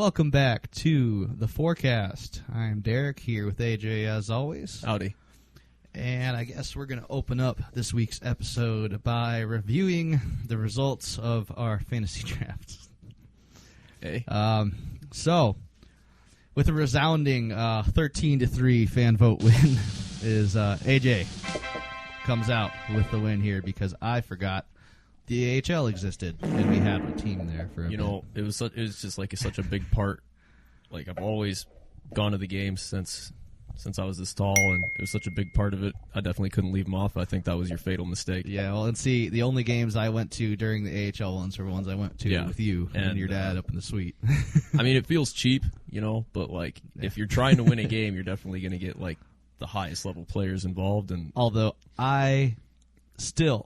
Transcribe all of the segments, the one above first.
Welcome back to the Forecast. I'm Derek here with AJ as always. Howdy. And I guess we're going to open up this week's episode by reviewing the results of our fantasy drafts. Hey. So, with a resounding 13-3 fan vote win, is AJ comes out with the win here because I forgot the AHL existed and we had a team there for a bit. It was just like such a big part. Like I've always gone to the games since I was this tall, and it was such a big part of it. I definitely couldn't leave them off. I think that was your fatal mistake. Yeah, well, and see, the only games I went to during the AHL ones were ones I went to with you and your dad up in the suite. I mean, it feels cheap, but like if you're trying to win a game, you're definitely going to get like the highest level players involved. And although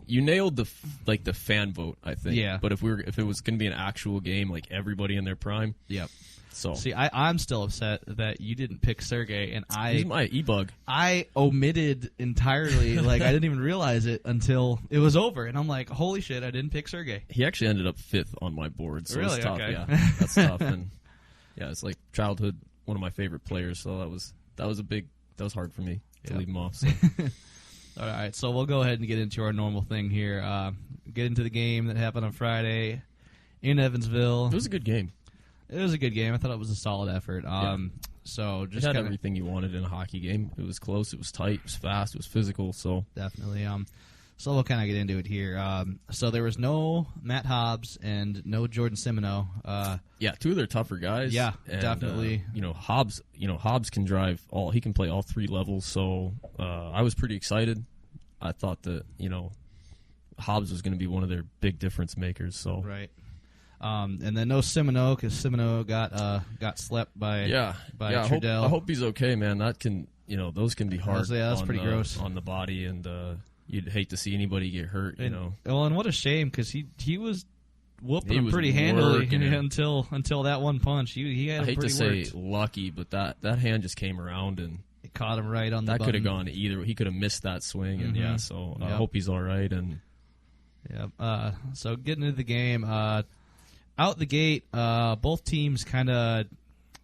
you nailed the fan vote, I think. Yeah. But if it was going to be an actual game, like everybody in their prime. Yep. So see, I'm still upset that you didn't pick Sergey, and he's my e-bug. I omitted entirely. Like I didn't even realize it until it was over, and I'm like, holy shit, I didn't pick Sergey. He actually ended up 5th on my board, so really? It's tough. Okay. Yeah, that's tough. And yeah, it's like childhood, one of my favorite players. So that was hard for me to leave him off. So. All right, so we'll go ahead and get into our normal thing here. Get into the game that happened on Friday in Evansville. It was a good game. It was a good game. I thought it was a solid effort. So just it had everything you wanted in a hockey game. It was close. It was tight. It was fast. It was physical. So definitely. So we'll kind of get into it here. So there was no Matt Hobbs and no Jordan Simoneau. Yeah, two of their tougher guys. Yeah, and, definitely. Hobbs. Hobbs can drive all. He can play all three levels. So I was pretty excited. I thought that Hobbs was going to be one of their big difference makers. So right. And then no Simoneau because Simoneau got slept by Trudell. I hope he's okay, man. That can those can be hard. That's pretty gross on the body, and you'd hate to see anybody get hurt. Well, and what a shame because he was whooping him pretty handily until that one punch. He had. I hate to say lucky, but that hand just came around and it caught him right on the. That button. could have gone either. He could have missed that swing, and So I hope he's all right. And so getting into the game. Out the gate, both teams kind of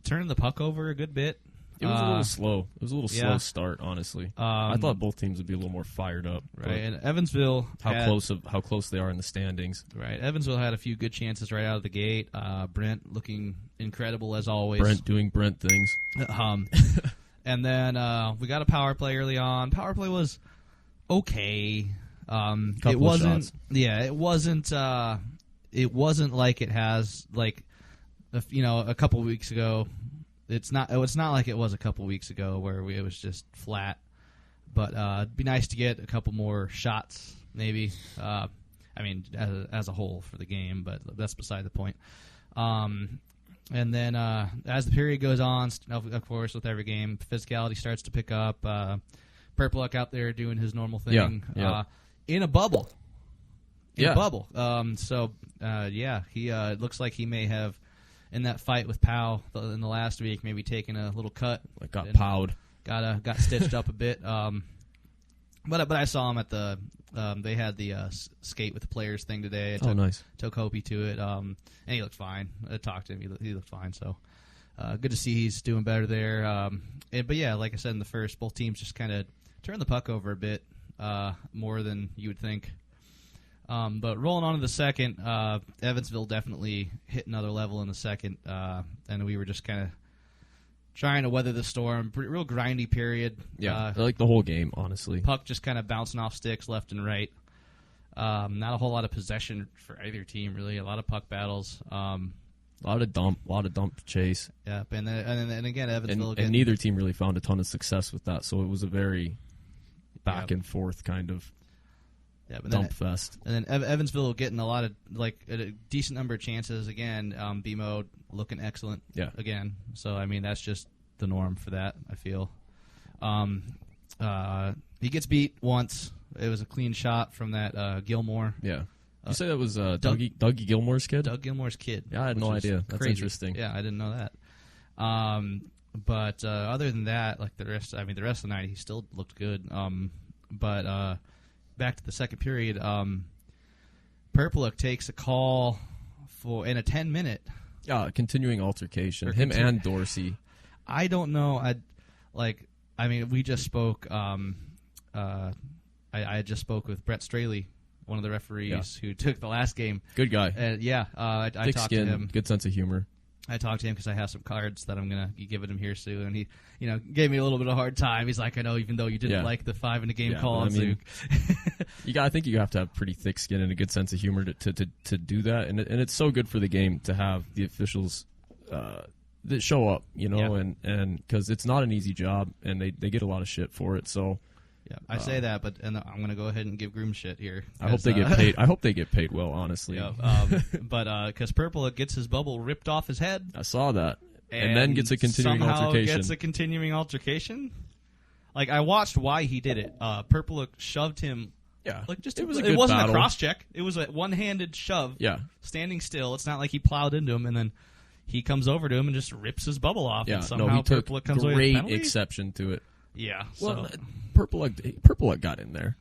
turned the puck over a good bit. It was a little slow. It was a little slow start, honestly. I thought both teams would be a little more fired up. Right, and Evansville how close they are in the standings. Right, Evansville had a few good chances right out of the gate. Brent looking incredible as always. Brent doing Brent things. And then we got a power play early on. Power play was okay. It wasn't. Shots. Yeah, it wasn't. It wasn't like it has a couple weeks ago. It's not like it was a couple weeks ago where it was just flat. But it'd be nice to get a couple more shots, maybe. I mean, as a whole for the game, but that's beside the point. And then as the period goes on, of course, with every game, physicality starts to pick up. Purpluck out there doing his normal thing in a bubble. He looks like he may have, in that fight with Powell in the last week, maybe taken a little cut. Like got powed. Got stitched up a bit. But I saw him at the, they had the skate with the players thing today. Nice. Took Hopi to it, and he looked fine. I talked to him. He looked fine, so good to see he's doing better there. But yeah, like I said in the first, both teams just kind of turned the puck over a bit more than you would think. But rolling on to the second, Evansville definitely hit another level in the second, and we were just kind of trying to weather the storm. Real grindy period. Yeah, like the whole game, honestly. Puck just kind of bouncing off sticks left and right. Not a whole lot of possession for either team, really. A lot of puck battles. A lot of dump chase. Yeah, and again, Evansville. And neither team really found a ton of success with that, so it was a very back and forth kind of. Yeah, but dump fest. And then Evansville getting a lot of a decent number of chances again. B-mode looking excellent. Yeah. Again. So I mean that's just the norm for that. I feel. He gets beat once. It was a clean shot from that Gilmore. Yeah. You say that was Dougie Gilmore's kid? Doug Gilmore's kid. Yeah, I had no idea. That's crazy. Interesting. Yeah, I didn't know that. But other than that, like the rest of the night, he still looked good. But back to the second period, Purpluck takes a call in a 10-minute Continuing altercation. Him and Dorsey. I don't know. I mean, we just spoke. I just spoke with Brett Straley, one of the referees who took the last game. Good guy. I Thick talked skin, to him. good sense of humor. I talked to him because I have some cards that I'm gonna be giving him here soon, and he, gave me a little bit of a hard time. He's like, I know, even though you didn't like the 5 in the game call on Zook. I think you have to have pretty thick skin and a good sense of humor to do that, and it's so good for the game to have the officials that show up, and because it's not an easy job, and they get a lot of shit for it. So. Yeah, I say that, but I'm going to go ahead and give Groom shit here. I hope they get paid. I hope they get paid well, honestly. Yeah, but because Purple gets his bubble ripped off his head. I saw that, and then gets a continuing somehow altercation. Gets a continuing altercation. Like I watched why he did it. Purple shoved him. Yeah, it wasn't battle. A cross check. It was a one-handed shove. Yeah, standing still. It's not like he plowed into him and then he comes over to him and just rips his bubble off. Yeah, and somehow he took Purple comes away with a penalty? exception to it. Yeah, well, Purple got in there.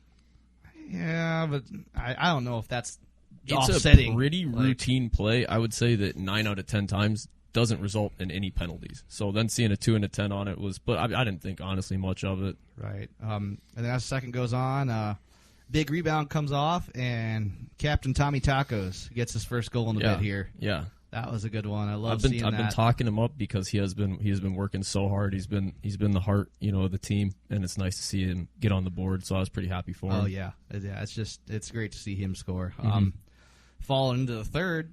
Yeah, but I don't know if that's it's offsetting. A pretty routine play. I would say that 9 out of 10 times doesn't result in any penalties. So then seeing a 2 and a 10 on it was, but I didn't think honestly much of it. Right. And then as the second goes on, big rebound comes off, and Captain Tommy Tacos gets his first goal in the bit here. Yeah. That was a good one. I've been talking him up because he has been working so hard. He's been the heart, of the team, and it's nice to see him get on the board. So I was pretty happy for him. Oh yeah. It's great to see him score. Falling into the third,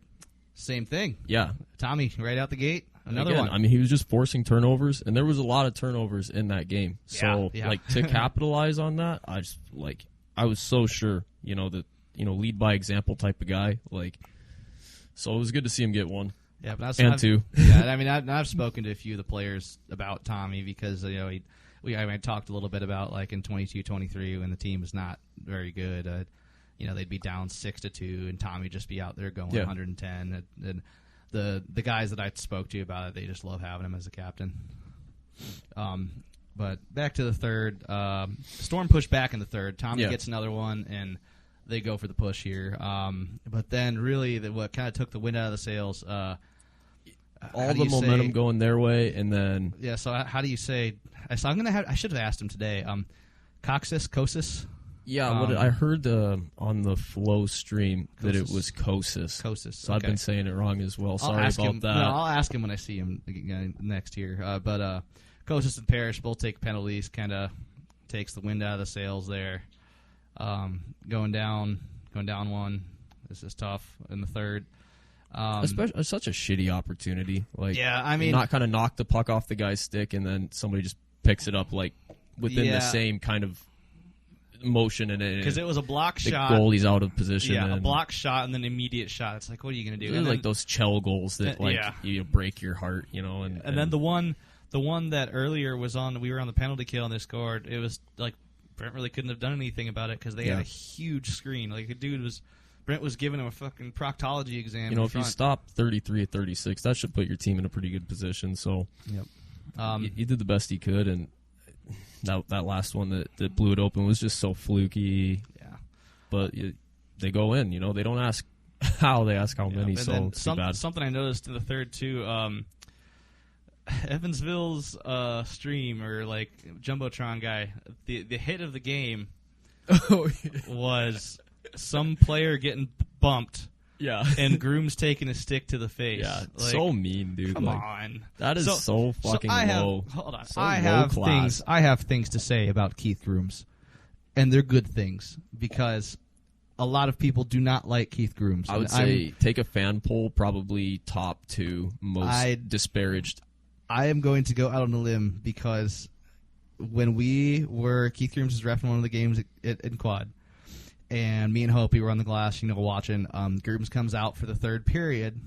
same thing. Yeah, Tommy right out the gate, another one. I mean, he was just forcing turnovers, and there was a lot of turnovers in that game. So to capitalize on that, I was so sure, that lead by example type of guy, So it was good to see him get one. Yeah, but two. Yeah, I mean, I've spoken to a few of the players about Tommy because I talked a little bit about in 22-23 when the team was not very good. They'd be down 6-2, and Tommy just be out there going 110. And the guys that I spoke to about it, they just love having him as a captain. But back to the third, Storm pushed back in the third. Tommy gets another one, and they go for the push here. But then really what kind of took the wind out of the sails, all the momentum going their way, and then... Yeah, so how do you say... I should have asked him today. Kosis? Yeah, I heard on the Flow stream that it was Kosis. Kosis, so I've been saying it wrong as well. Sorry about that. No, I'll ask him when I see him next here. But Kosis and Parrish both take penalties, kind of takes the wind out of the sails there. Going down one. This is tough in the third. Especially such a shitty opportunity. Not kind of knock the puck off the guy's stick, and then somebody just picks it up within the same kind of motion, and because it was a block shot. The goalie's out of position. Yeah, a block shot and then immediate shot. It's like, what are you going to do? It's like those Chell goals that you break your heart, And then the one that earlier was we were on the penalty kill and they scored. It was like Brent really couldn't have done anything about it because they had a huge screen. Brent was giving him a fucking proctology exam. If you stop 33-36, that should put your team in a pretty good position. So, you did the best you could, and that last one that blew it open was just so fluky. Yeah, but they go in. They don't ask how, they ask how many. So it's bad. Something I noticed in the third too. Evansville's stream or Jumbotron guy, the hit of the game was some player getting bumped. Yeah, and Groom's taking a stick to the face. Yeah, so mean, dude. Come on, that is so fucking low. Hold on, so I have things to say about Keith Grooms, and they're good things because a lot of people do not like Keith Grooms. I would say take a fan poll, probably top 2 most disparaged. I am going to go out on a limb because when Keith Grooms was reffing one of the games in Quad, and me and Hopi were on the glass, watching. Grooms comes out for the third period,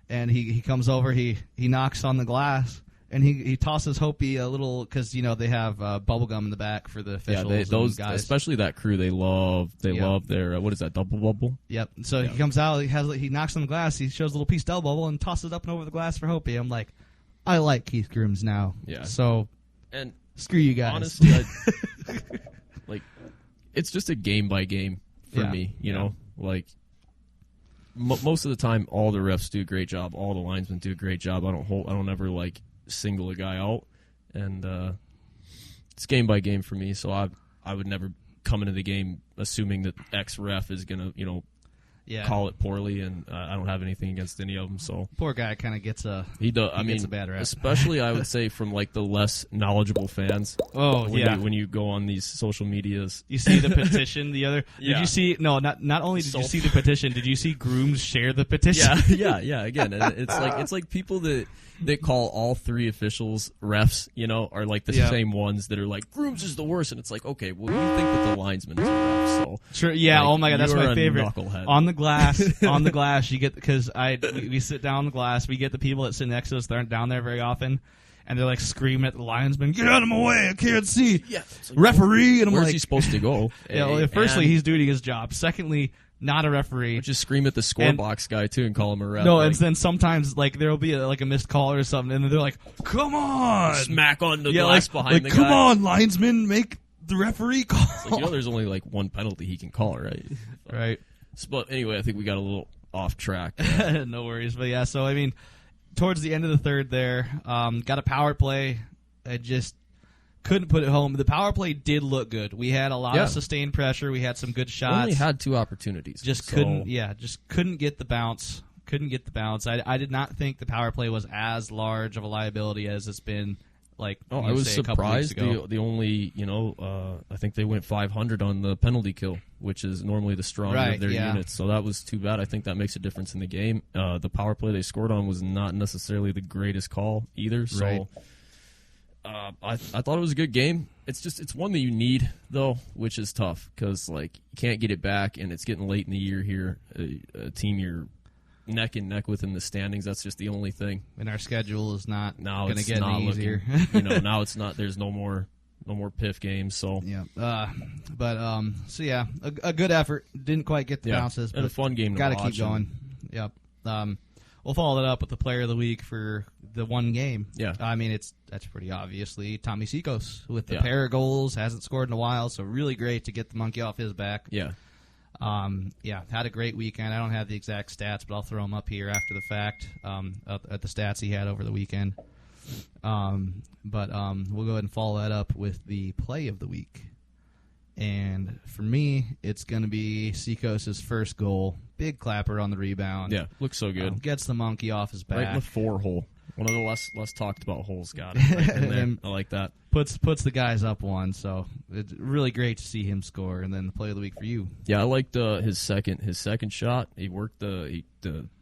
and he comes over, he knocks on the glass, and he tosses Hopi a little because they have bubble gum in the back for the officials. Yeah, those guys, especially that crew, they love their what is that, double bubble? Yep. So he comes out, he knocks on the glass, he shows a little piece of double bubble and tosses it up and over the glass for Hopi. I'm like, I like Keith Grooms now. Yeah. So and screw you guys. Honestly, it's just a game by game for me. You know, most of the time, all the refs do a great job. All the linesmen do a great job. I don't ever like single a guy out, and it's game by game for me. So I would never come into the game assuming that X ref is gonna call it poorly, and I don't have anything against any of them. So poor guy kind of gets a gets a bad rep. Especially I would say from like the less knowledgeable fans. Oh when you go on these social medias, you see the petition. Did you see? No, not only did you see the petition, did you see grooms share the petition? Yeah. Again, it's like people that call all three officials refs, are like the same ones that are like grooms is the worst, and it's like, okay, well, you think that the linesman is a ref, so sure, yeah. Like, oh my god, that's my favorite. Knucklehead. On the glass, you get because we sit down on the glass. We get the people that sit next to us. They aren't down there very often, and they're like screaming at the linesman, "Get out of my way! I can't see." Yeah, like, referee, and I'm where's like, he supposed to go? Firstly, he's doing his job. Secondly, not a referee. Or just scream at the score box guy too and call him a ref. No, and then sometimes like there'll be a missed call or something, and they're like, "Come on!" Smack on the glass behind the guy. Come on, linesman, make the referee call. It's like, there's only like one penalty he can call, right? Right. But anyway, I think we got a little off track. No worries, but yeah. So I mean, towards the end of the third, there got a power play. I just couldn't put it home. The power play did look good. We had a lot of sustained pressure. We had some good shots. Only had 2 opportunities. Couldn't get the bounce. I did not think the power play was as large of a liability as it's been. Like, I was surprised. The only, I think they went 500 on the penalty kill, which is normally the stronger of their units. So that was too bad. I think that makes a difference in the game. The power play they scored on was not necessarily the greatest call either. So. Right. I thought it was a good game. It's one that you need though, which is tough because like you can't get it back, and it's getting late in the year here. A team you're neck and neck with in the standings. That's just the only thing. And our schedule is not going to get any easier. Now it's not. There's no more PIF games. So yeah, so yeah, a good effort. Didn't quite get the bounces, and but a fun game. Got to keep going. Yep. We'll follow that up with the player of the week for the one game. Yeah. I mean, that's pretty obviously Tommy Sikos with the pair of goals. Hasn't scored in a while, so really great to get the monkey off his back. Yeah. Had a great weekend. I don't have the exact stats, but I'll throw them up here after the fact at the stats he had over the weekend. We'll go ahead and follow that up with the play of the week. And for me, it's going to be Sikos' first goal. Big clapper on the rebound. Yeah, looks so good. Gets the monkey off his back. Right in the 4 hole. One of the less talked about holes. Got it. Right in there. I like that. Puts the guys up 1, so it's really great to see him score. And then the play of the week for you. Yeah, I liked his second shot. He worked the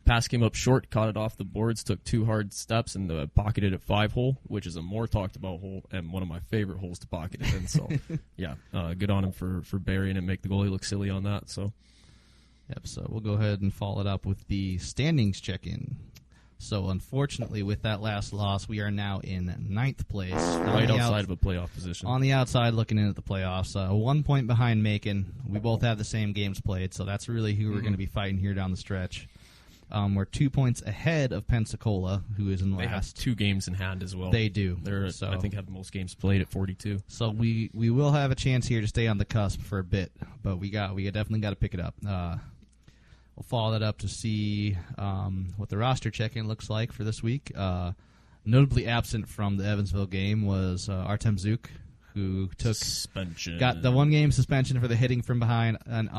pass came up short, caught it off the boards, took 2 hard steps, and pocketed it 5 hole, which is a more talked about hole and one of my favorite holes to pocket it in. So yeah, good on him for burying it, make the goalie look silly on that. So yep. So we'll go ahead and follow it up with the standings check-in. So, unfortunately, with that last loss, we are now in 9th place. Right outside of a playoff position. On the outside, looking in at the playoffs. 1 point behind Macon. We both have the same games played, so that's really who we're going to be fighting here down the stretch. We're 2 points ahead of Pensacola, who is in last. They have 2 games in hand as well. They do. I think have the most games played at 42. So we will have a chance here to stay on the cusp for a bit, but we definitely got to pick it up. We'll follow that up to see what the roster check-in looks like for this week. Notably absent from the Evansville game was Artem Zuk, who got the 1-game suspension for the hitting from behind. And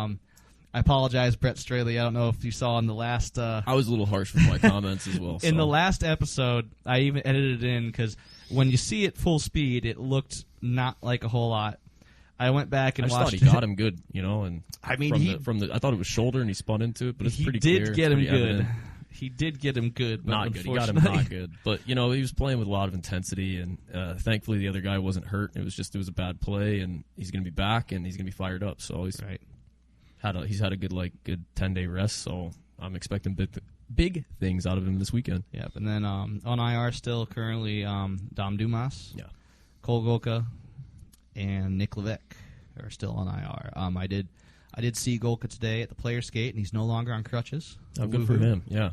I apologize, Brett Straley. I don't know if you saw in the last... I was a little harsh with my comments as well. In the last episode, I even edited it in because when you see it full speed, it looked not like a whole lot. I went back and watched. I thought he got him good, and I mean, I thought it was shoulder and he spun into it, but it's pretty clear. He did get him good. He did get him good, but not good. He got him not good, but he was playing with a lot of intensity, and thankfully the other guy wasn't hurt. It was a bad play, and he's going to be back and he's going to be fired up. So he's had a good 10-day rest. So I'm expecting big things out of him this weekend. Yep, and then on IR still currently Dom Dumas, Cole Golka, and Nick Levesque are still on IR. I did see Golka today at the Players Skate, and he's no longer on crutches. Oh, good for him. Yeah,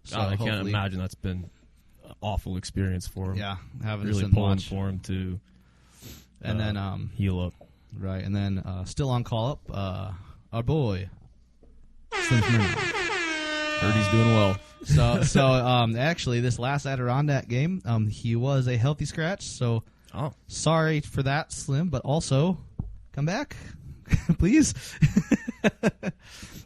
so I can't imagine that's been an awful experience for him. Yeah, having really pulling for him to and then heal up. Right, and then still on call up, our boy Slim Smyrna. Heard he's doing well. Actually, this last Adirondack game, he was a healthy scratch. So, sorry for that, Slim. But also, come back, please.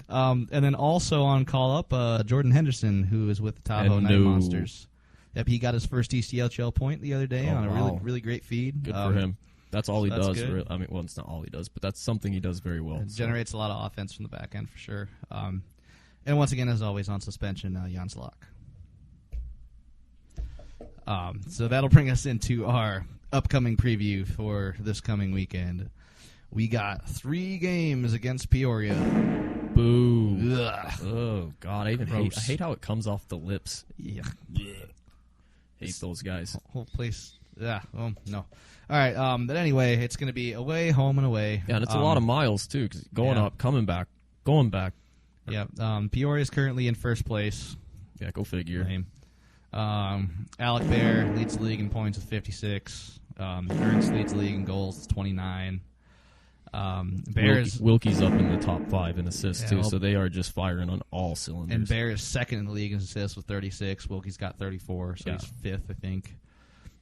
And then also on call up, Jordan Henderson, who is with the Tahoe Night Monsters. Yep, he got his first ECHL point the other day on a really great feed. Good for him. That's all he does. I mean, well, it's not all he does, but that's something he does very well. It generates a lot of offense from the back end for sure. And once again, as always, on suspension, Jan Slok. So that'll bring us into our upcoming preview for this coming weekend. We got 3 games against Peoria. Boo. Ugh. Oh, God. I hate how it comes off the lips. Yeah. Hate those guys. Whole place. Yeah. Oh, no. All right. But anyway, it's going to be away, home, and away. Yeah, and it's a lot of miles, too, because going up, coming back, going back. Yeah. Peoria is currently in first place. Yeah, go figure. Lame. Alec Bear leads the league in points with 56. Ernst leads the league in goals with 29. Wilkie's up in the top 5 in assists, too, so they are just firing on all cylinders. And Bear is second in the league in assists with 36. Wilkie's got 34, so he's 5th, I think.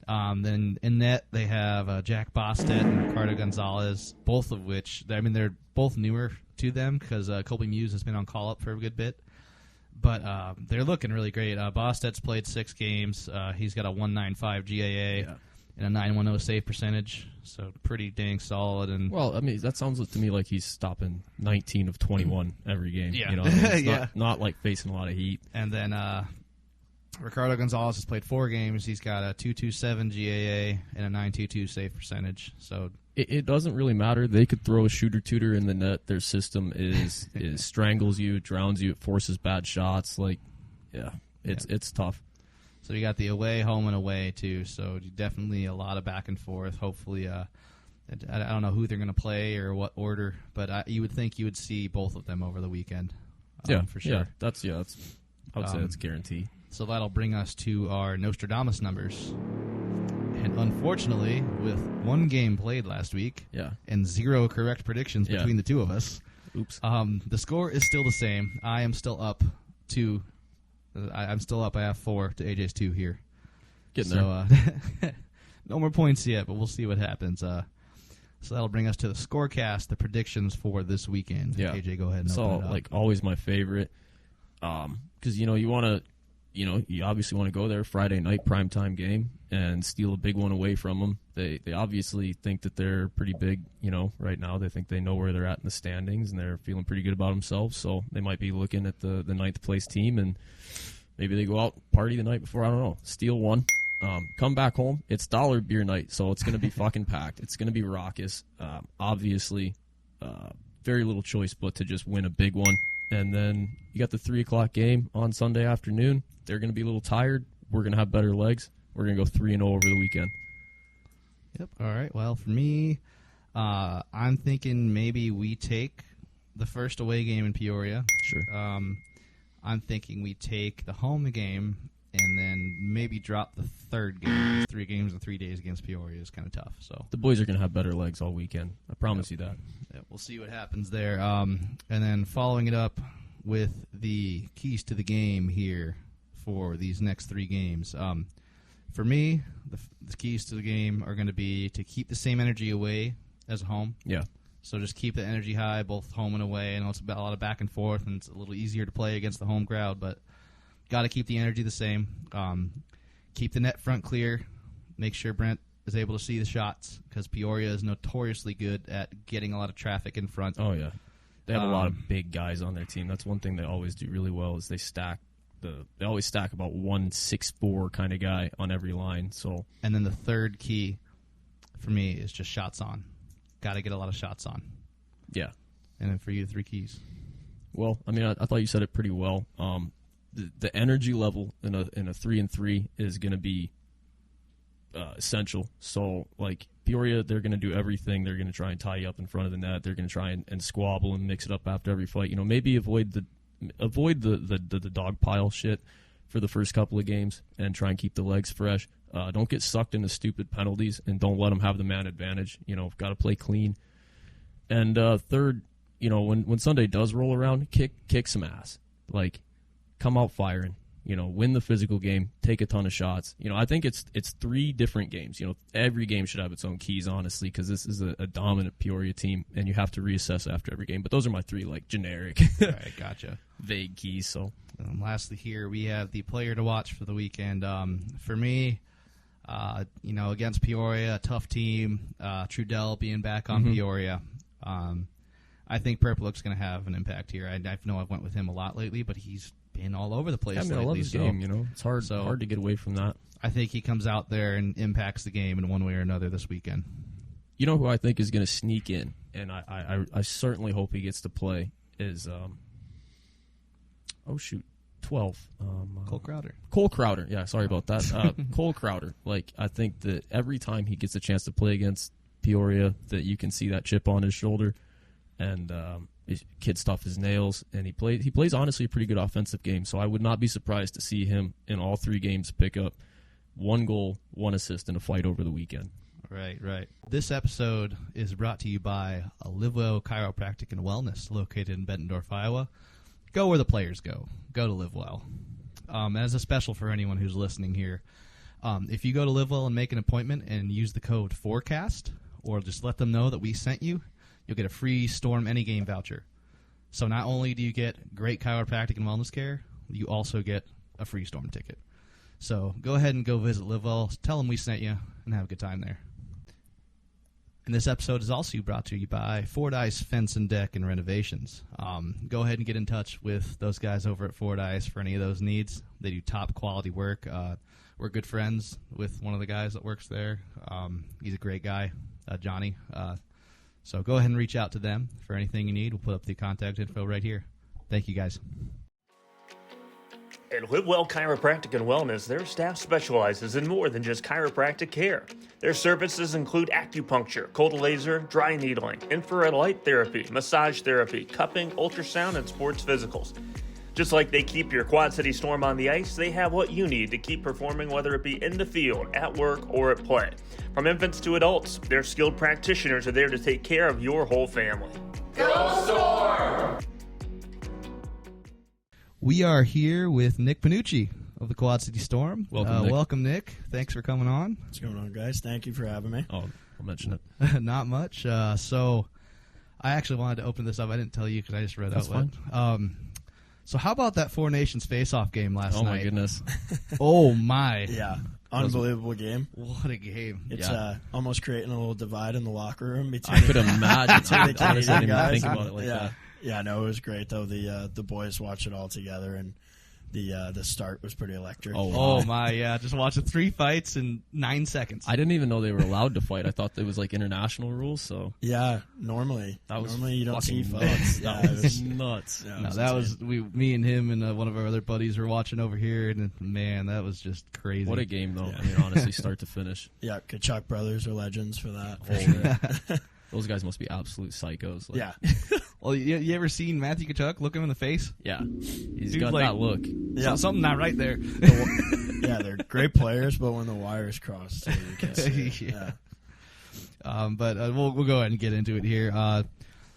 Then in net, they have Jack Bostet and Ricardo Gonzalez, both of which, they're both newer to them because Colby Muse has been on call-up for a good bit. But they're looking really great. Bostet's played 6 games. He's got a 1.95 GAA and a 910 save percentage, so pretty dang solid. And well, I mean, that sounds to me like he's stopping 19 of 21 every game. Yeah. You know, it's not like facing a lot of heat. And then Ricardo Gonzalez has played 4 games. He's got a 2.27 GAA and a 9.22 save percentage. So it doesn't really matter. They could throw a shooter-tooter in the net. Their system is strangles you, drowns you, it forces bad shots. It's tough. So you got the away, home, and away, too. So definitely a lot of back and forth. Hopefully, I don't know who they're going to play or what order, but you would think you would see both of them over the weekend. For sure. Yeah, that's I would say that's guaranteed. So that'll bring us to our Nostradamus numbers. And unfortunately, with 1 game played last week and 0 correct predictions between the two of us, oops. The score is still the same. I am still up 2. I'm still up. I have 4 to AJ's 2 here. Getting there. No more points yet, but we'll see what happens. So that'll bring us to the scorecast, the predictions for this weekend. Yeah. AJ, go ahead and open it up. Like always my favorite. Because, you want to, you obviously want to go there Friday night primetime game and steal a big one away from them. They obviously think that they're pretty big, right now. They think they know where they're at in the standings, and they're feeling pretty good about themselves. So they might be looking at the 9th place team, and maybe they go out, party the night before, I don't know, steal one. Come back home. It's dollar beer night, so it's going to be fucking packed. It's going to be raucous. Obviously, very little choice but to just win a big one. And then you got the 3 o'clock game on Sunday afternoon. They're going to be a little tired. We're going to have better legs. We're going to go 3-0 over the weekend. Yep. All right. Well, for me, I'm thinking maybe we take the first away game in Peoria. Sure. I'm thinking we take the home game and then maybe drop the 3rd game. 3 games in 3 days against Peoria is kind of tough. So the boys are going to have better legs all weekend. I promise you that. Yep, we'll see what happens there. And then following it up with the keys to the game here for these next 3 games. For me, the keys to the game are going to be to keep the same energy away as home. Yeah. So just keep the energy high, both home and away. I know it's a lot of back and forth, and it's a little easier to play against the home crowd, but got to keep the energy the same. Keep the net front clear. Make sure Brent is able to see the shots, because Peoria is notoriously good at getting a lot of traffic in front. Oh, yeah. They have a lot of big guys on their team. That's one thing they always do really well is they always stack about 1-6'4" kind of guy on every line. So, and then the 3rd key for me is just shots on. Got to get a lot of shots on. Yeah. And then for you, 3 keys. Well, I mean, I thought you said it pretty well. The energy level in a 3-3 is going to be essential. So, like Peoria, they're going to do everything. They're going to try and tie you up in front of the net. They're going to try and squabble and mix it up after every fight. Maybe avoid the dog pile shit for the first couple of games and try and keep the legs fresh. Don't get sucked into stupid penalties, and don't let them have the man advantage. Got to play clean. And 3rd, when Sunday does roll around, kick some ass. Like, come out firing. Win the physical game, take a ton of shots. I think it's 3 different games. Every game should have its own keys, honestly, because this is a dominant Peoria team, and you have to reassess after every game. But those are my 3, generic, right, gotcha, vague keys. So, lastly, here we have the player to watch for the weekend. For me, against Peoria, a tough team. Trudell being back on Peoria. I think Purple's going to have an impact here. I know I've went with him a lot lately, but he's been all over the place lately. I love his game, It's hard to get away from that. I think he comes out there and impacts the game in one way or another this weekend. You know who I think is going to sneak in, and I certainly hope he gets to play, is 12. Cole Crowder. Cole Crowder, yeah, sorry about that. Cole Crowder. I think that every time he gets a chance to play against Peoria, that you can see that chip on his shoulder, and his kid stuff his nails, and he plays honestly a pretty good offensive game. So I would not be surprised to see him in all 3 games pick up 1 goal, 1 assist in a fight over the weekend. Right. This episode is brought to you by Livewell Chiropractic and Wellness, located in Bettendorf, Iowa. Go where the players go. Go to Livewell. As a special for anyone who's listening here, if you go to Livewell and make an appointment and use the code FORECAST, or just let them know that we sent you, you'll get a free Storm Any Game voucher. So not only do you get great chiropractic and wellness care, you also get a free Storm ticket. So go ahead and go visit Livewell, tell them we sent you, and have a good time there. And this episode is also brought to you by Fourdyce Fence and Deck and Renovations. Go ahead and get in touch with those guys over at Fourdyce for any of those needs. They do top quality work. We're good friends with one of the guys that works there. He's a great guy, Johnny. So go ahead and reach out to them for anything you need. We'll put up the contact info right here. Thank you, guys. At Livewell Chiropractic and Wellness, their staff specializes in more than just chiropractic care. Their services include acupuncture, cold laser, dry needling, infrared light therapy, massage therapy, cupping, ultrasound, and sports physicals. Just like they keep your Quad City Storm on the ice, they have what you need to keep performing, whether it be in the field, at work, or at play. From infants to adults, their skilled practitioners are there to take care of your whole family. Go Storm! We are here with Nick Pennucci of the Quad City Storm. Welcome, Nick. Welcome, Nick. Thanks for coming on. What's going on, guys? Thank you for having me. Oh, I'll mention it. Not much. So I actually wanted to open this up. I didn't tell you because I just read That's out what. So how about that Four Nations face-off game last night? Oh, my goodness. Oh, my. Yeah. Unbelievable game. What a game. It's almost creating a little divide in the locker room between I could imagine. the Honestly, I didn't even guys. think about it like that. Yeah, no, it was great, though. The boys watched it all together, and the start was pretty electric. Oh, my, yeah. Just watching 3 fights in 9 seconds. I didn't even know they were allowed to fight. I thought it was like international rules. So yeah, normally you don't see fights. Yeah, it was nuts. Yeah, no, that was me and him and one of our other buddies were watching over here, and man, that was just crazy. What a game, though. Yeah. I mean, honestly, start to finish. Yeah, Kachuk brothers are legends for that. For sure. Those guys must be absolute psychos. Yeah. Well, you ever seen Matthew Kachuk look him in the face? Yeah. He's Dude's got like- that look. Yeah. Something not right there. Yeah, they're great players, but when the wires cross, too, you can see it. Yeah. But we'll go ahead and get into it here.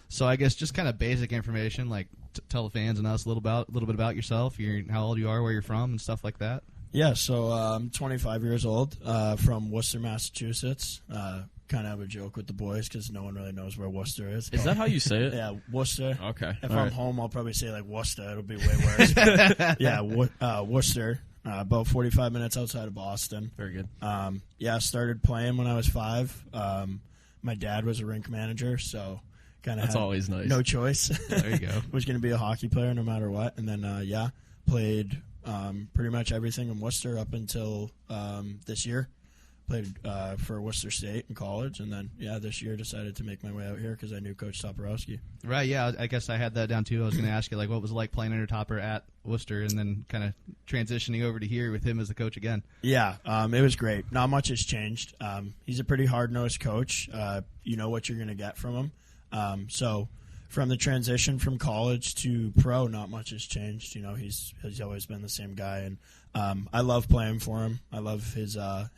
So I guess just kind of basic information, like tell the fans and us a little bit about yourself, how old you are, where you're from, and stuff like that. Yeah, so I'm 25 years old, from Worcester, Massachusetts. Kind of have a joke with the boys because no one really knows where Worcester is. Is that how you say it? Yeah, Worcester. Okay. If All I'm right. home, I'll probably say like Worcester. It'll be way worse. Yeah, Worcester. About 45 minutes outside of Boston. Very good. Yeah, I started playing when I was 5. My dad was a rink manager, so kind of That's always nice. no choice. There you go. Was going to be a hockey player no matter what. And then, played pretty much everything in Worcester up until this year. Played for Worcester State in college, and then, this year decided to make my way out here because I knew Coach Toporowski. Right, yeah, I guess I had that down too. I was going to ask you, like, what was it like playing under Topper at Worcester and then kind of transitioning over to here with him as the coach again? Yeah, it was great. Not much has changed. He's a pretty hard-nosed coach. You know what you're going to get from him. So from the transition from college to pro, not much has changed. You know, he's always been the same guy, and I love playing for him. I love his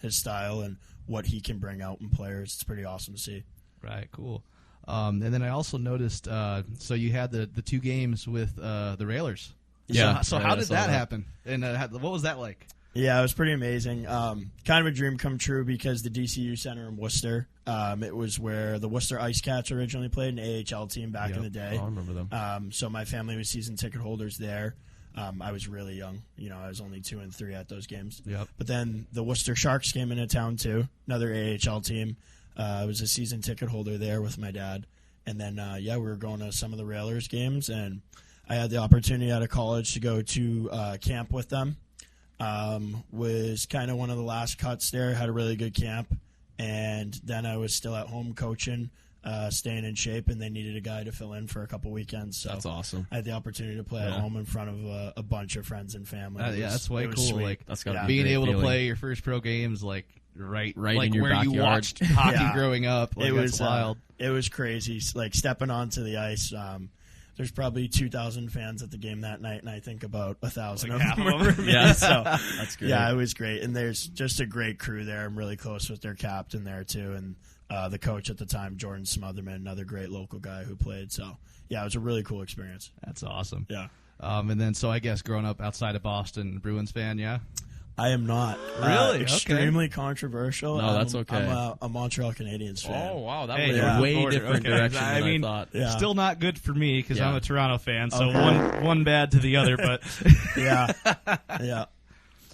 style and what he can bring out in players. It's pretty awesome to see. Right, cool. And then I also noticed, so you had the 2 games with the Railers. Yeah. So how did that that happen? And what was that like? Yeah, it was pretty amazing. Kind of a dream come true because the DCU Center in Worcester, it was where the Worcester Ice Cats originally played, an AHL team back in the day. I remember them. So my family was season ticket holders there. I was really young. I was only 2 and 3 at those games. Yep. But then the Worcester Sharks came into town too, another AHL team. I was a season ticket holder there with my dad. And then, we were going to some of the Railers games, and I had the opportunity out of college to go to camp with them. Was kind of one of the last cuts there, had a really good camp, and then I was still at home coaching, staying in shape, and they needed a guy to fill in for a couple weekends. So that's awesome. I had the opportunity to play at home in front of a bunch of friends and family. That's way cool. Sweet. Like that's gotta be being able feeling. to play your first pro games, like right like in your where backyard. you watched hockey growing up. Like, it was wild. It was crazy. Like stepping onto the ice. There's probably 2,000 fans at the game that night, and I think about 1,000 of them were me. Yeah, So that's great. yeah, it was great. And there's just a great crew there. I'm really close with their captain there too, and the coach at the time, Jordan Smotherman, another great local guy who played. So yeah, it was a really cool experience. That's awesome. Yeah. And then, so I guess growing up outside of Boston, Bruins fan, yeah? I am not. Really? Extremely controversial. No, that's okay. I'm a Montreal Canadiens fan. Oh, wow. That Hey, was yeah. a way Border. different Okay. direction I than mean, I thought. Yeah. Still not good for me because Yeah. I'm a Toronto fan, so Okay. one bad to the other. But Yeah. Yeah.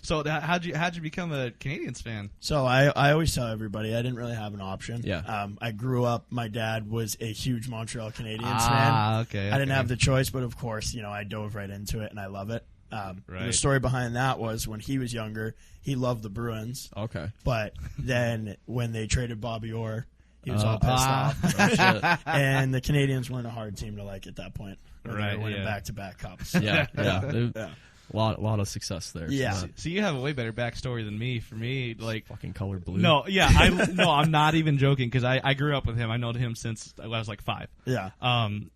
So how'd you become a Canadiens fan? So I always tell everybody I didn't really have an option. Yeah. I grew up. My dad was a huge Montreal Canadiens fan. Ah, okay. I didn't have the choice, but of course, I dove right into it, and I love it. Right. The story behind that was when he was younger, he loved the Bruins, Okay. but then when they traded Bobby Orr, he was all pissed off. Oh, shit. And the Canadiens weren't a hard team to like at that point. When they Right, were winning yeah. back-to-back cups. Yeah. They- Yeah. A lot of success there. Yeah. So you have a way better backstory than me. For me, like Fucking color blue. no, yeah, I'm not even joking because I grew up with him. I know him since I was like 5. Yeah.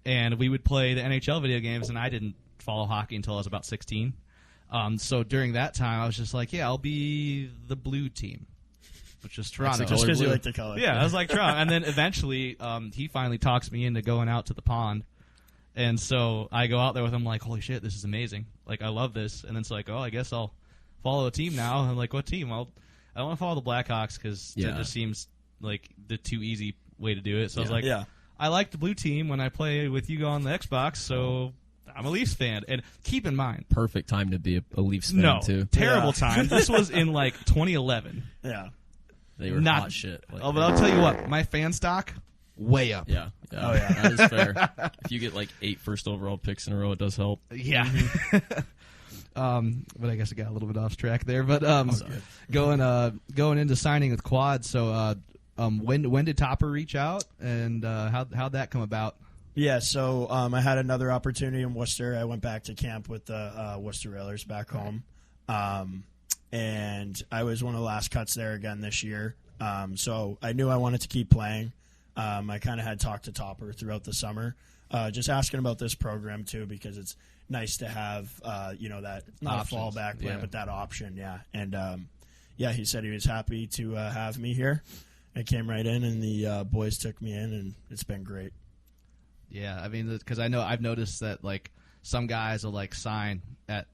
And we would play the NHL video games, and I didn't follow hockey until I was about 16. So during that time, I was just like, yeah, I'll be the blue team, which is Toronto. Just because you blue. like the color. Yeah, I was like Toronto. And then eventually, he finally talks me into going out to the pond. And so I go out there with him like, holy shit, this is amazing. Like, I love this. And then it's like, oh, I guess I'll follow a team now. I'm like, what team? Well, I don't want to follow the Blackhawks because it just seems like the too easy way to do it. So I was like, Yeah. I like the blue team when I play with you on the Xbox, so I'm a Leafs fan. And keep in mind, Perfect time to be a Leafs fan, no, too. terrible Yeah. time. This was in like 2011. Yeah. They were Not hot shit. Like, Oh, but I'll tell you what, my fan stock, way up. yeah. Oh, yeah. That is fair. If you get like 8 first overall picks in a row, it does help. Yeah. But I guess I got a little bit off track there. But going into signing with Quad. So when did Topper reach out, and how'd that come about? Yeah, so I had another opportunity in Worcester. I went back to camp with the Worcester Railers back home. And I was one of the last cuts there again this year. So I knew I wanted to keep playing. I kind of had talked to Topper throughout the summer, just asking about this program too, because it's nice to have, that not Options, a fallback plan, yeah. but that option, yeah. And he said he was happy to have me here. I came right in, and the boys took me in, and it's been great. Yeah, I mean, because I've noticed that like some guys will like sign at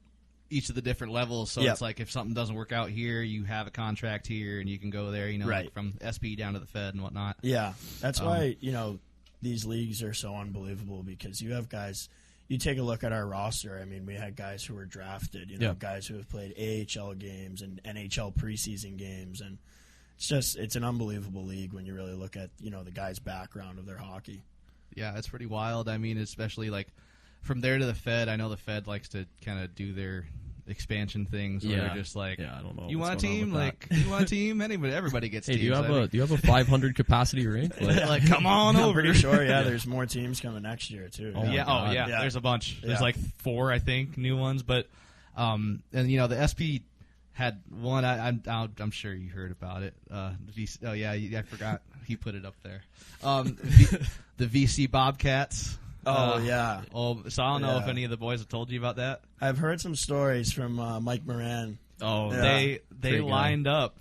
each of the different levels. So Yep. it's like if something doesn't work out here, you have a contract here, and you can go there. Right. Like from SP down to the Fed and whatnot. Yeah, that's why these leagues are so unbelievable, because you have guys. You take a look at our roster. I mean, we had guys who were drafted. Guys who have played AHL games and NHL preseason games, and it's an unbelievable league when you really look at the guy's background of their hockey. Yeah, it's pretty wild. I mean, especially like from there to the Fed. I know the Fed likes to kind of do their expansion things where they're just like, I don't know. you what's want a going on team? with Like, that. you want a team? Everybody gets Hey, teams. do you have a 500 capacity rink? Like, come on I'm over. pretty sure. Yeah, there's more teams coming next year too. Oh, my Yeah, God. yeah, Yeah. there's a bunch. There's Yeah. like 4, I think, new ones. But and the SP had one. I'm sure you heard about it. I forgot he put it up there. The VC Bobcats. Oh yeah, So I don't know if Yeah. any of the boys have told you about that. I've heard some stories from Mike Moran. Oh, Yeah. They Great guy. lined up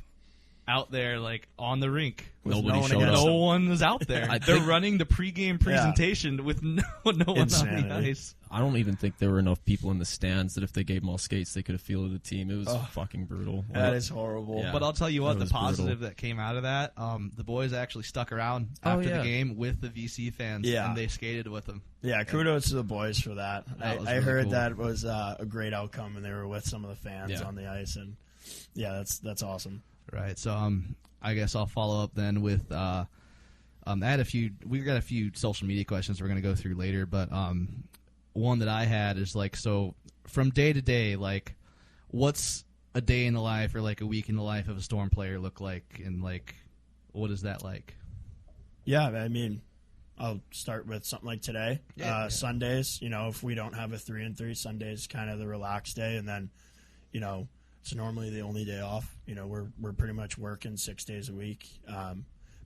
out there like on the rink. Nobody showed up. No one was out there. They're running the pregame presentation with no one on the ice. I don't even think there were enough people in the stands that if they gave them all skates, they could have fielded the team. It was fucking brutal. That is horrible. Yeah. But I'll tell you what, the positive that came out of that, the boys actually stuck around after the game with the VC fans, and they skated with them. Yeah, kudos to the boys for that. I really heard cool. that was a great outcome, and they were with some of the fans on the ice, and that's awesome. Right. So I guess I'll follow up then with I had we've got a few social media questions we're going to go through later, but one that I had is like, so from day to day, like what's a day in the life or like a week in the life of a Storm player look like, and like what is that like? Yeah, I mean, I'll start with something like today. Sundays, if we don't have a 3-3, Sunday's kind of the relaxed day, and then, it's normally the only day off. We're pretty much working 6 days a week.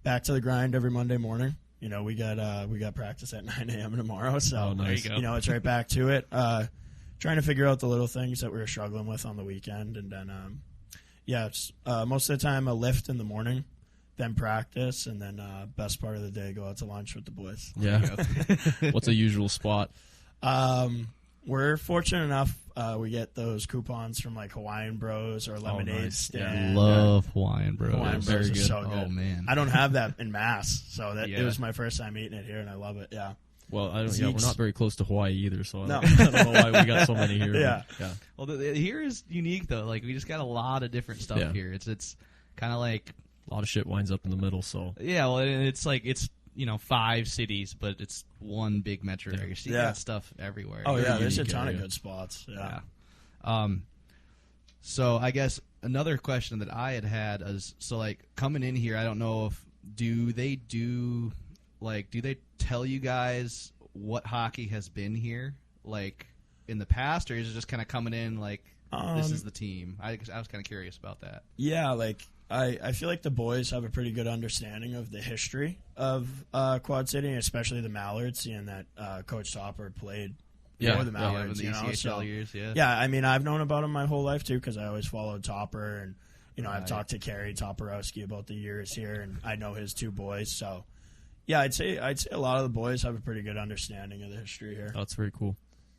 Back to the grind every Monday morning. We got practice at 9 a.m. tomorrow, so nice. There you go. It's right back to it. Trying to figure out the little things that we were struggling with on the weekend, and then it's most of the time a lift in the morning, then practice, and then best part of the day, go out to lunch with the boys. Yeah. What's a usual spot? We're fortunate enough we get those coupons from like Hawaiian Bros or Lemonade nice. Stand. Love Hawaiian Bros. Hawaiian Very Bros good. are so good. Oh man, I don't have that in Mass, so it was my first time eating it here, and I love it. Yeah. Well, we're not very close to Hawaii either, so No. I don't know why we got so many here. Yeah. Well, here is unique though. Like we just got a lot of different stuff here. It's kind of like a lot of shit winds up in the middle. So well, it's like it's 5 cities, but it's one big metro area. So you got stuff everywhere. Oh yeah, there's a unique ton area. of good spots. Yeah. So I guess another question that I had is, so like coming in here, I don't know if do they tell you guys what hockey has been here like in the past, or is it just kind of coming in like this is the team? I was kind of curious about that. Yeah, like I feel like the boys have a pretty good understanding of the history of Quad City, especially the Mallards, seeing that Coach Topper played for the Mallards. The ECHL years, Yeah, I mean, I've known about him my whole life too, because I always followed Topper, and I've talked to Kerry Toporowski about the years here, and I know his 2 boys. So yeah, I'd say a lot of the boys have a pretty good understanding of the history here. Oh, that's very cool.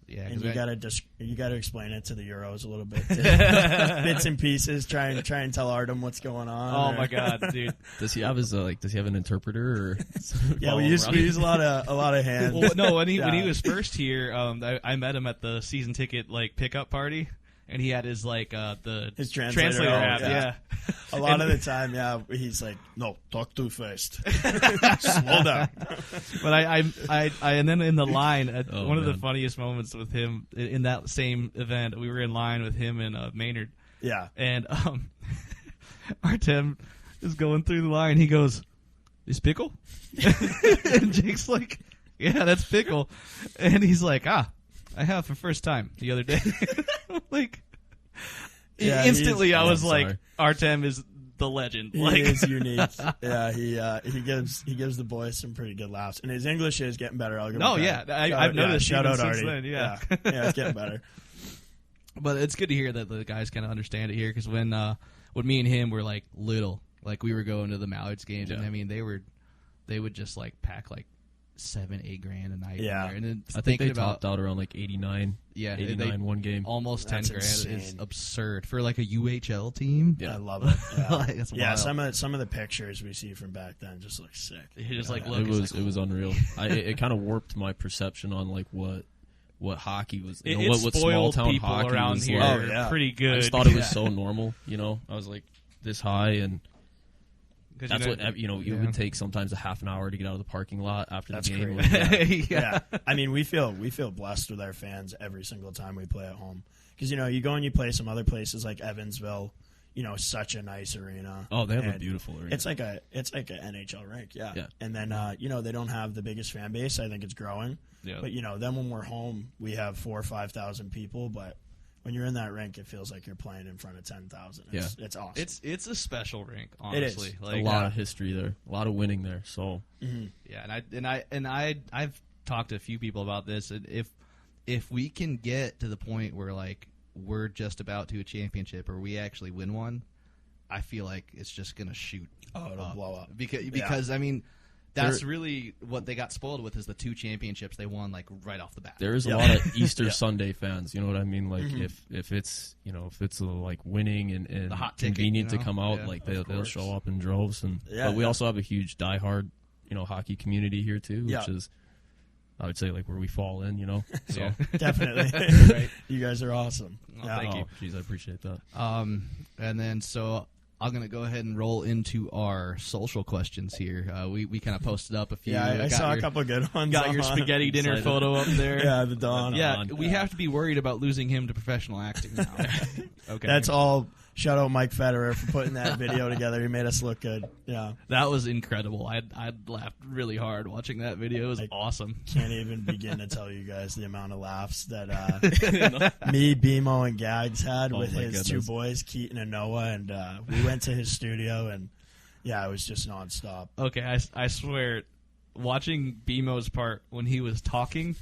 Yeah, and you gotta explain it to the Euros a little bit, bits and pieces. Try and tell Artem what's going on. Oh my god, dude! Does he have does he have an interpreter? Or yeah, we use a lot of hands. Well, no, when he was first here, I met him at the season ticket pickup party. And he had his his translator app. Yeah. A lot of the time, he's like, "No, talk too fast. Slow down." But I and then in the line, one of the funniest moments with him in that same event, we were in line with him and Maynard. Yeah. And Artem is going through the line. He goes, "Is Pickle?" And Jake's like, "Yeah, that's Pickle." And he's like, I have for first time the other day. Instantly I was like, Artem is the legend. He is unique. Yeah, he gives the boys some pretty good laughs, and his English is getting better. I've noticed. Shout out Artie. Then, yeah, it's getting better. But it's good to hear that the guys kind of understand it here, because when me and him were little, we were going to the Mallards games, and I mean they would just pack 7-8 grand a night. Yeah, and then I think they topped out around 89. Yeah, 89 one game. Almost That's 10 grand insane. is absurd for a UHL team. Yeah. I love it. Yeah, that's wild. some of the pictures we see from back then just look sick. You're just look. It was unreal. It kind of warped my perception on what hockey was. What small town people hockey around was here pretty good. I just thought it was so normal. I was this high, and that's what it would take sometimes a half an hour to get out of the parking lot after the game. Yeah. I mean, we feel blessed with our fans every single time we play at home, because you go and you play some other places like Evansville. Such a nice arena. Oh, they have a beautiful arena. It's like an NHL rink. Yeah. And then they don't have the biggest fan base. I think it's growing. Yeah. But then when we're home, we have 4,000 or 5,000 people. But when you're in that rink, it feels like you're playing in front of 10,000. It's awesome. It's a special rink, honestly. It is. A lot of history there, a lot of winning there. So yeah, and I've talked to a few people about this. And if we can get to the point where we're just about to a championship, or we actually win one, I feel like it's just gonna shoot. Oh, it'll blow up. Because I mean, that's really what they got spoiled with is the 2 championships they won like right off the bat. There is a lot of Easter Sunday fans. You know what I mean? Like if it's like winning and the hot convenient ticket, to come out, like they'll show up in droves. But we also have a huge diehard hockey community here too, which is, I would say, like where we fall in. So definitely, right. You guys are awesome. Thank you. Geez, I appreciate that. And then so I'm going to go ahead and roll into our social questions here. We kind of posted up a few. Yeah, I saw a couple of good ones. Got your spaghetti dinner photo up there. Yeah, the Don. Yeah, we have to be worried about losing him to professional acting now. Okay. That's all. Shout out Mike Federer for putting that video together. He made us look good. Yeah, that was incredible. I laughed really hard watching that video. It was awesome. Can't even begin to tell you guys the amount of laughs that me, BMO, and Gags had with his 2 boys, Keaton and Noah, and we went to his studio, and it was just nonstop. Okay, I swear, watching BMO's part when he was talking.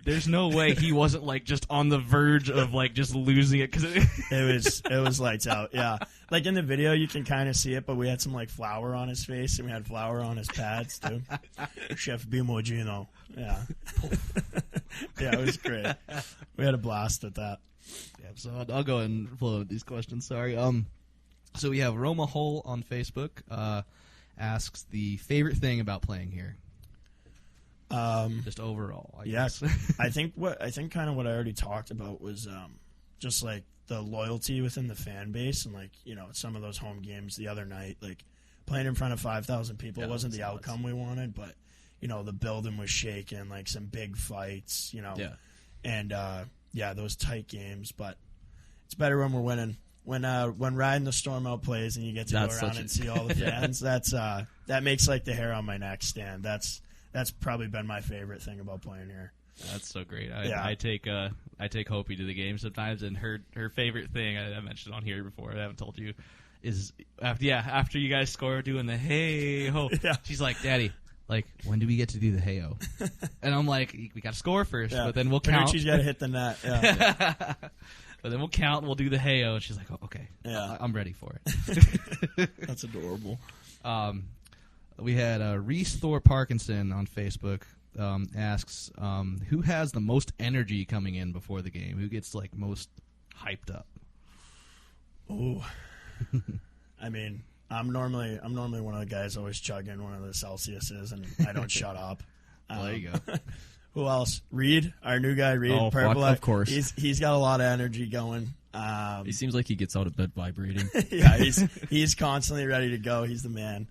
There's no way he wasn't like just on the verge of like just losing it because it was lights out. Yeah, like in the video you can kind of see it, but we had some like flour on his face and we had flour on his pads too. Chef Bimogino. Yeah, yeah, it was great. We had a blast at that. Yeah, so I'll go ahead and flow these questions. Sorry. So we have Roma Hull on Facebook. Asks the favorite thing about playing here. Just overall, I guess. I think kind of what I already talked about was just like the loyalty within the fan base, and like some of those home games the other night, like playing in front of 5,000 people wasn't the outcome we wanted, but the building was shaking, like some big fights, and those tight games. But it's better when we're winning. When Riding the Storm Out plays and you get to go around and see all the fans, that makes like the hair on my neck stand. That's probably been my favorite thing about playing here. That's so great. I take Hopi to the game sometimes, and her favorite thing I mentioned on here before, I haven't told you, is after you guys score doing the hey ho. Yeah. She's like, Daddy, like when do we get to do the hey ho? And I'm like, we got to score first, but then we'll count. Pennucci's got to hit the net. Yeah. But then we'll count and we'll do the hey ho. And she's like, oh, okay, I'm ready for it. That's adorable. We had Reese Thor Parkinson on Facebook asks, who has the most energy coming in before the game? Who gets like most hyped up? Oh, I mean, I'm normally one of the guys always chugging one of the Celsiuses, and I don't shut up. There you go. Who else? Reed, our new guy, Reed. Oh, Purple. Of course. He's got a lot of energy going. He seems like he gets out of bed vibrating. Yeah, he's constantly ready to go. He's the man.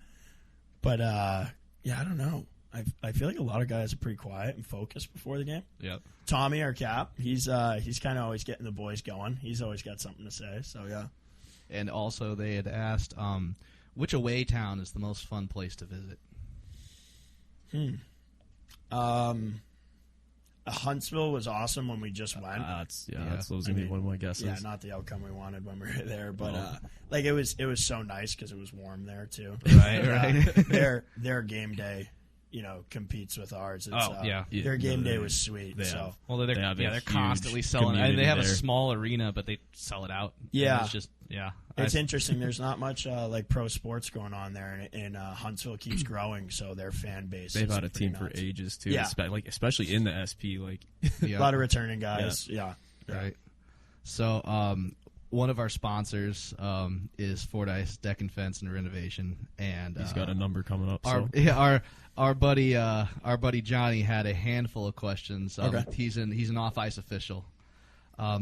But, I don't know. I feel like a lot of guys are pretty quiet and focused before the game. Yep. Tommy, our cap, he's kind of always getting the boys going. He's always got something to say, so yeah. And also they had asked, which away town is the most fun place to visit? Huntsville was awesome when we just went. That was going to be one of my guesses. Yeah, not the outcome we wanted when we were there, but it was so nice because it was warm there too. Right. Their game day, competes with ours. It's, their game day was sweet. They're constantly selling it. I mean, they have a small arena, but they sell it out. Yeah, it's just It's interesting. There's not much like pro sports going on there, and Huntsville keeps growing, so their fan base. They've had a team for ages too. Yeah, especially in the SP, like a lot of returning guys. Yeah. Right. So, one of our sponsors is Fourdyce Deck and Fence and Renovation, and he's got a number coming up. Our buddy Johnny had a handful of questions. He's an off ice official,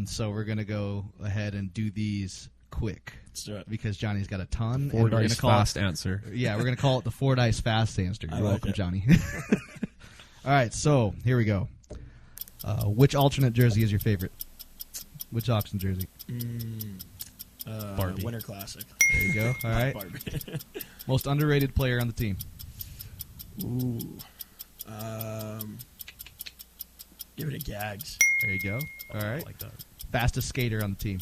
so we're gonna go ahead and do these quick. Let's do it. Because Johnny's got a ton. Fourdyce fast answer. Yeah, we're going to call it the Fourdyce fast answer. You're welcome, Johnny. All right, so here we go. Which alternate jersey is your favorite? Which auction jersey? Barbie. Winter Classic. There you go. All right. Most underrated player on the team? Ooh. Give it a Gags. There you go. All right. I like that. Fastest skater on the team?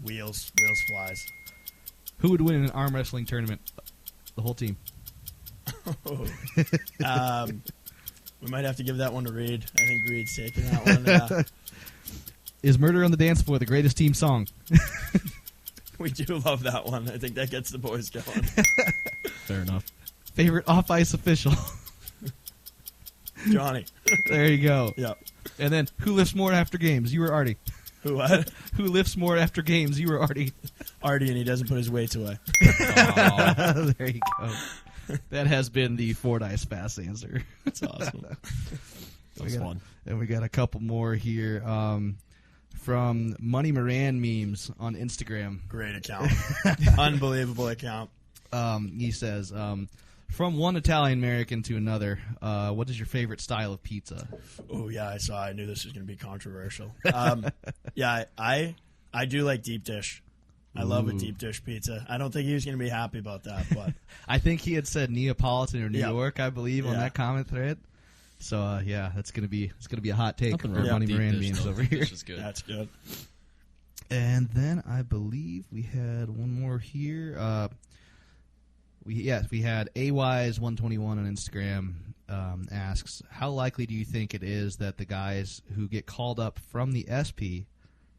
Wheels flies. Who would win in an arm wrestling tournament? The whole team. We might have to give that one to Reed. I think Reed's taking that one. Is Murder on the Dance Floor the greatest team song? We do love that one. I think that gets the boys going. Fair enough. Favorite off-ice official? Johnny. There you go. Yep. And then, who lifts more after games? You or Artie? Who what? Who lifts more after games? You or Artie? Artie, and he doesn't put his weights away. There you go. That has been the Fourdyce fast answer. That's awesome. That's fun. And we got a couple more here from Money Moran memes on Instagram. Great account. Unbelievable account. He says, from one Italian American to another, what is your favorite style of pizza? Oh, yeah, I saw. I knew this was going to be controversial. Yeah, I do like deep dish. I love a deep dish pizza. I don't think he was going to be happy about that, but I think he had said Neapolitan or New Yep. York, I believe, on that comment thread. So yeah, it's gonna be a hot take for Money Moran memes over here. Is good. That's good. And then I believe we had one more here. We had AWise121 on Instagram asks, how likely do you think it is that the guys who get called up from the SP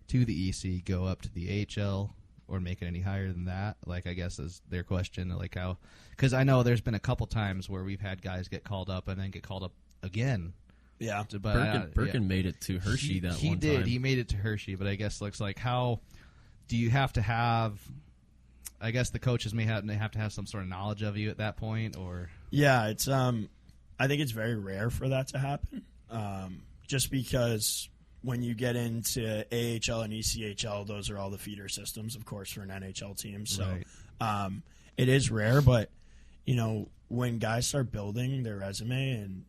to the EC go up to the AHL or make it any higher than that? Like, I guess is their question. Like how, because I know there's been a couple times where we've had guys get called up and then get called up again. Yeah. But Birkin made it to Hershey one time. He did. He made it to Hershey, but I guess looks like how do you have to have? I guess the coaches may have to have some sort of knowledge of you at that point, or yeah, it's I think it's very rare for that to happen, just because when you get into AHL and ECHL, those are all the feeder systems, of course, for an NHL team. So right. It is rare, but when guys start building their resume and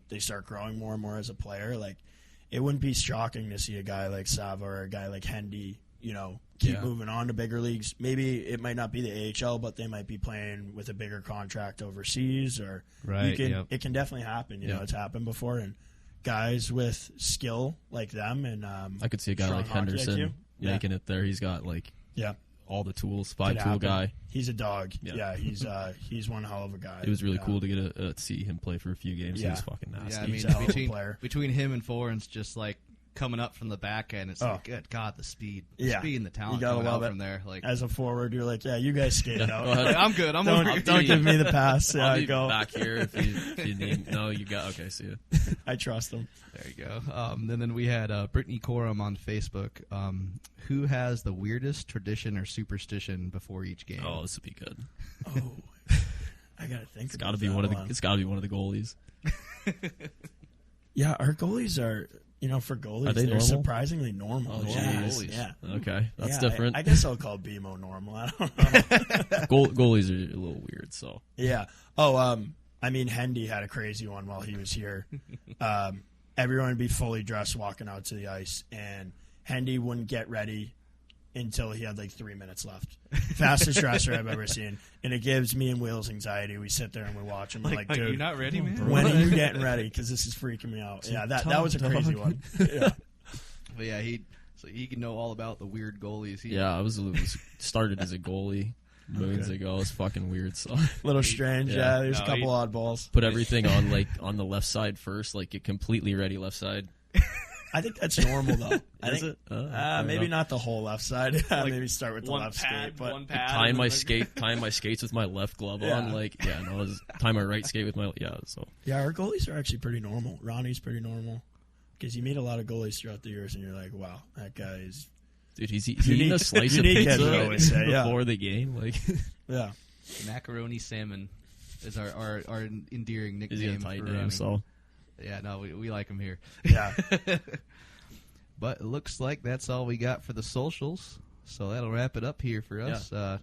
they start growing more and more as a player, like it wouldn't be shocking to see a guy like Sava or a guy like Hendy, keep moving on to bigger leagues. Maybe it might not be the AHL, but they might be playing with a bigger contract overseas, or right. It can definitely happen. It's happened before, and guys with skill like them, and I could see a guy like Henderson making it there. He's got all the tools, 5-tool guy. He's a dog. Yeah, he's one hell of a guy. It was really cool to get to see him play for a few games. He was fucking nasty. Yeah, I mean, he's a hell of a player. Between him and Forens, just like coming up from the back end, it's like, good God, the speed, speed and the talent coming out from there. Like as a forward, you're like, you guys skate out. I'm good. Don't give me the pass. I'll be go back here if you need. No, you got okay. See you. I trust him. There you go. And then we had Brittany Corum on Facebook. Who has the weirdest tradition or superstition before each game? Oh, this would be good. Oh, I gotta think. It's got to be one of the. It's got to be one of the goalies. Yeah, our goalies are. For goalies, they're surprisingly normal. Oh, geez. Yeah. Okay, that's different. I guess I'll call BMO normal. I don't know. Goalies are a little weird, so. Yeah. Oh, I mean, Hendy had a crazy one while he was here. Everyone would be fully dressed walking out to the ice, and Hendy wouldn't get ready until he had like 3 minutes left. Fastest dresser I've ever seen. And it gives me and Wheels anxiety. We sit there and we watch him. We're like, dude, you're not ready, man? When are you getting ready? Because this is freaking me out. Yeah, that was a crazy one. Yeah. But yeah, he can know all about the weird goalies. I was started as a goalie moons ago. It's fucking weird. So little strange. Yeah, there's a couple oddballs. Put everything on the left side first, like get completely ready left side. I think that's normal, though. Is it? Maybe not the whole left side. Like maybe start with the left skate. But tying my skates with my left glove on. Tying my right skate with my So our goalies are actually pretty normal. Ronnie's pretty normal because you meet a lot of goalies throughout the years, and you're like, wow, that guy is. Dude, he's eating a slice of pizza before the game. Like, yeah, macaroni salmon is our endearing nickname. Is he a tight name? So. Yeah, no, we like him here. Yeah. But it looks like that's all we got for the socials. So that'll wrap it up here for us. Yeah.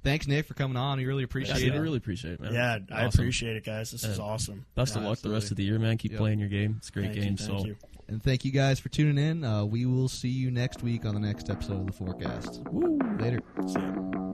Thanks, Nick, for coming on. We really appreciate it. I really appreciate it, man. Yeah, I appreciate it, guys. This is awesome. Best of luck the rest of the year, man. Keep playing your game. It's a great game. Thank you. And thank you guys for tuning in. We will see you next week on the next episode of The Forecast. Woo. Later. See ya.